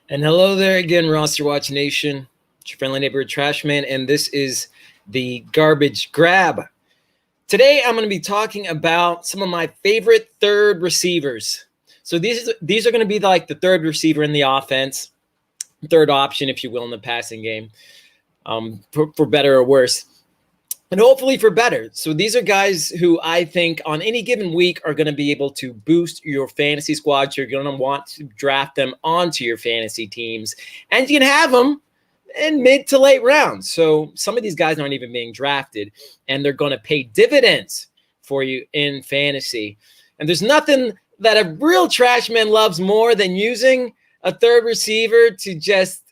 And hello there again, RosterWatch Nation. It's your friendly neighborhood Trashman, and this is the Garbage Grab. Today, I'm going to be talking about some of my favorite third receivers. So these are going to be like the third receiver in the offense, third option, if you will, in the passing game, for better or worse. And hopefully for better. So these are guys who I think on any given week are going to be able to boost your fantasy squad. You're going to want to draft them onto your fantasy teams. And you can have them in mid to late rounds. So some of these guys aren't even being drafted, and they're going to pay dividends for you in fantasy. And there's nothing that a real trash man loves more than using a third receiver to just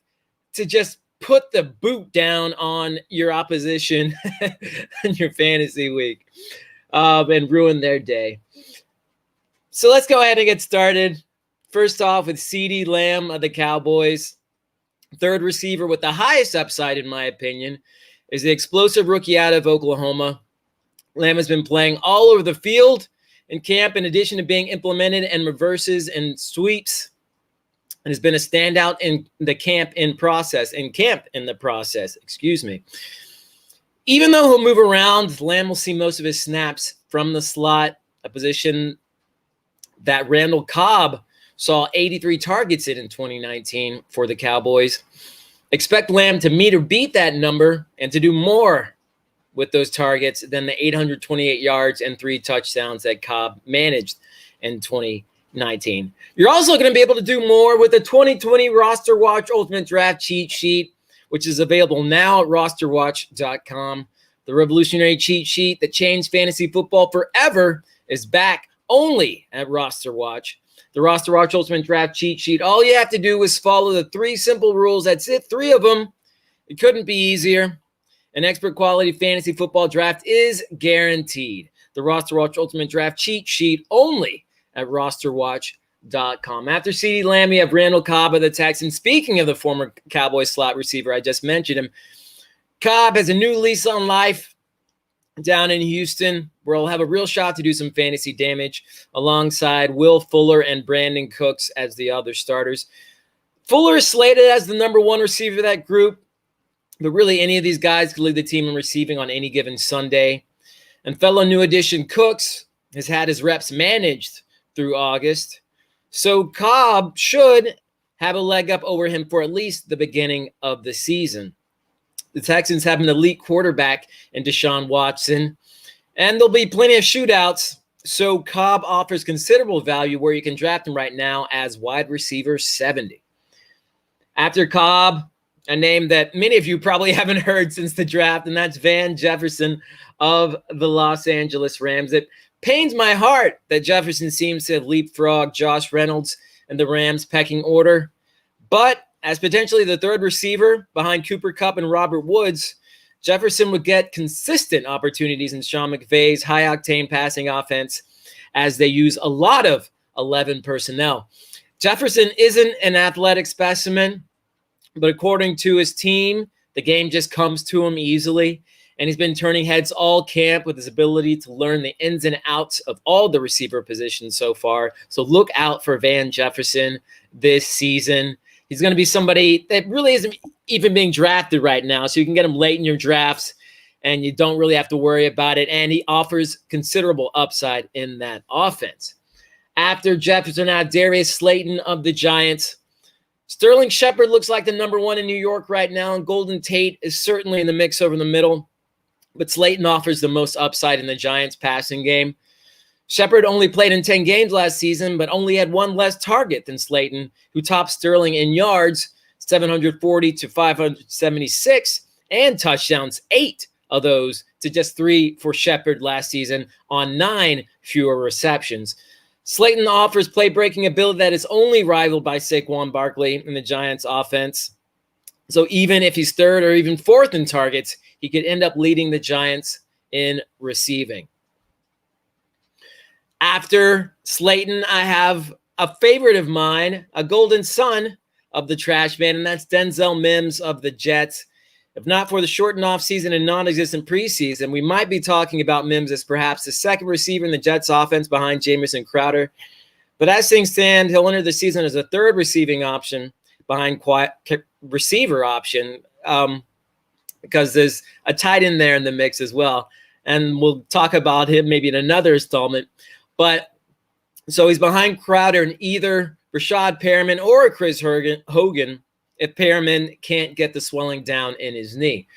put the boot down on your opposition in your fantasy week and ruin their day. So let's go ahead and get started. First off with CeeDee Lamb of the Cowboys. Third receiver with the highest upside, in my opinion, is the explosive rookie out of Oklahoma. Lamb has been playing all over the field in camp, in addition to being implemented in reverses and sweeps, and has been a standout in the camp in the process. Even though he'll move around, Lamb will see most of his snaps from the slot, a position that Randall Cobb saw 83 targets in 2019 for the Cowboys. Expect Lamb to meet or beat that number and to do more with those targets than the 828 yards and 3 touchdowns that Cobb managed in 2019. You're also going to be able to do more with the 2020 RosterWatch Ultimate Draft Cheat Sheet, which is available now at RosterWatch.com. The revolutionary cheat sheet that changed fantasy football forever is back only at RosterWatch. The RosterWatch Ultimate Draft Cheat Sheet, all you have to do is follow the 3 simple rules. That's it, 3 of them. It couldn't be easier. An expert quality fantasy football draft is guaranteed. The RosterWatch Ultimate Draft Cheat Sheet only at RosterWatch.com. After CeeDee Lamb, you have Randall Cobb of the Texans. Speaking of the former Cowboys slot receiver, I just mentioned him. Cobb has a new lease on life down in Houston, where he'll have a real shot to do some fantasy damage alongside Will Fuller and Brandon Cooks as the other starters. Fuller is slated as the number 1 receiver of that group, but really any of these guys could lead the team in receiving on any given Sunday. And fellow new addition Cooks has had his reps managed through August, so Cobb should have a leg up over him for at least the beginning of the season. The Texans have an elite quarterback in Deshaun Watson, and there'll be plenty of shootouts, so Cobb offers considerable value where you can draft him right now as wide receiver 70. After Cobb, a name that many of you probably haven't heard since the draft, and that's Van Jefferson of the Los Angeles Rams. It pains my heart that Jefferson seems to have leapfrogged Josh Reynolds in the Rams' pecking order, but as potentially the third receiver behind Cooper Kupp and Robert Woods, Jefferson would get consistent opportunities in Sean McVay's high-octane passing offense as they use a lot of 11 personnel. Jefferson isn't an athletic specimen, but according to his team, the game just comes to him easily, and he's been turning heads all camp with his ability to learn the ins and outs of all the receiver positions so far. So look out for Van Jefferson this season. He's going to be somebody that really isn't even being drafted right now, so you can get him late in your drafts, and you don't really have to worry about it, and he offers considerable upside in that offense. After Jefferson, now Darius Slayton of the Giants. Sterling Shepard looks like the number 1 in New York right now, and Golden Tate is certainly in the mix over the middle, but Slayton offers the most upside in the Giants' passing game. Shepard only played in 10 games last season, but only had 1 less target than Slayton, who topped Sterling in yards, 740 to 576, and touchdowns, 8 of those to just 3 for Shepard last season on 9 fewer receptions. Slayton offers play-breaking ability that is only rivaled by Saquon Barkley in the Giants' offense. So even if he's 3rd or even 4th in targets, he could end up leading the Giants in receiving. After Slayton, I have a favorite of mine, a golden son of the trash man, and that's Denzel Mims of the Jets. If not for the shortened offseason and non-existent preseason, we might be talking about Mims as perhaps the 2nd receiver in the Jets offense behind Jamison Crowder. But as things stand, he'll enter the season as a 3rd receiving option behind receiver option, because there's a tight end there in the mix as well. And we'll talk about him maybe in another installment. But so he's behind Crowder and either Rashad Perriman or Chris Hogan if Perriman can't get the swelling down in his knee.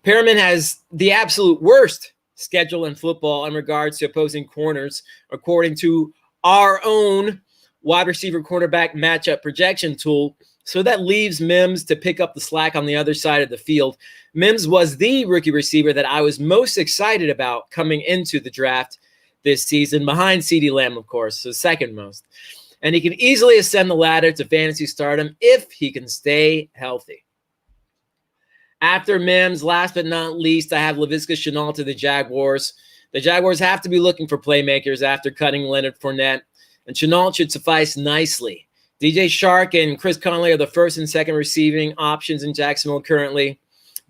Perriman has the absolute worst schedule in football in regards to opposing corners, according to our own wide receiver cornerback matchup projection tool. So that leaves Mims to pick up the slack on the other side of the field. Mims was the rookie receiver that I was most excited about coming into the draft this season, behind CeeDee Lamb, of course, so second most. And he can easily ascend the ladder to fantasy stardom if he can stay healthy. After Mims, last but not least, I have Leviscus Chenault to the Jaguars. The Jaguars have to be looking for playmakers after cutting Leonard Fournette, and Chenault should suffice nicely. DJ Shark and Chris Conley are the first and second receiving options in Jacksonville currently.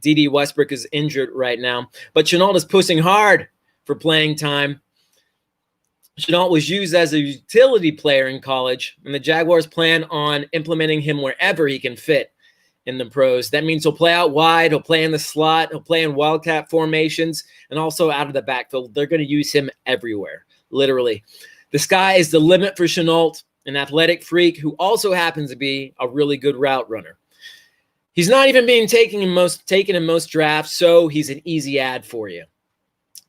D.D. Westbrook is injured right now, but Chenault is pushing hard for playing time. Chenault was used as a utility player in college, and the Jaguars plan on implementing him wherever he can fit in the pros. That means he'll play out wide, he'll play in the slot, he'll play in wildcat formations, and also out of the backfield. They're going to use him everywhere, literally. The sky is the limit for Chenault, an athletic freak who also happens to be a really good route runner. He's not even being taken in most drafts, so he's an easy add for you.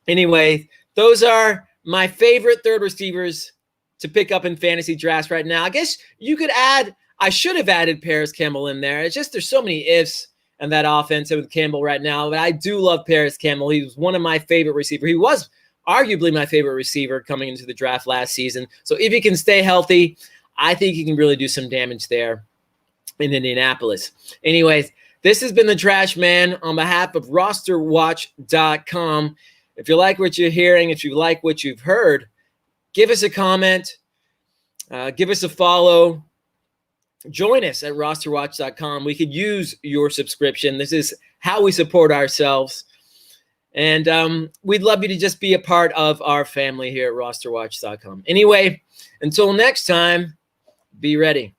Anyway, those are my favorite third receivers to pick up in fantasy drafts right now. I guess you could add, I should have added Paris Campbell in there. It's just there's so many ifs in that offense with Campbell right now, but I do love Paris Campbell. He was one of my favorite receivers. He was arguably my favorite receiver coming into the draft last season. So if he can stay healthy, I think he can really do some damage there in Indianapolis. Anyways, this has been the Trash Man on behalf of RosterWatch.com. If you like what you're hearing, if you like what you've heard, give us a comment, give us a follow. Join us at RosterWatch.com. We could use your subscription. This is how we support ourselves. And we'd love you to just be a part of our family here at RosterWatch.com. Anyway, until next time, be ready.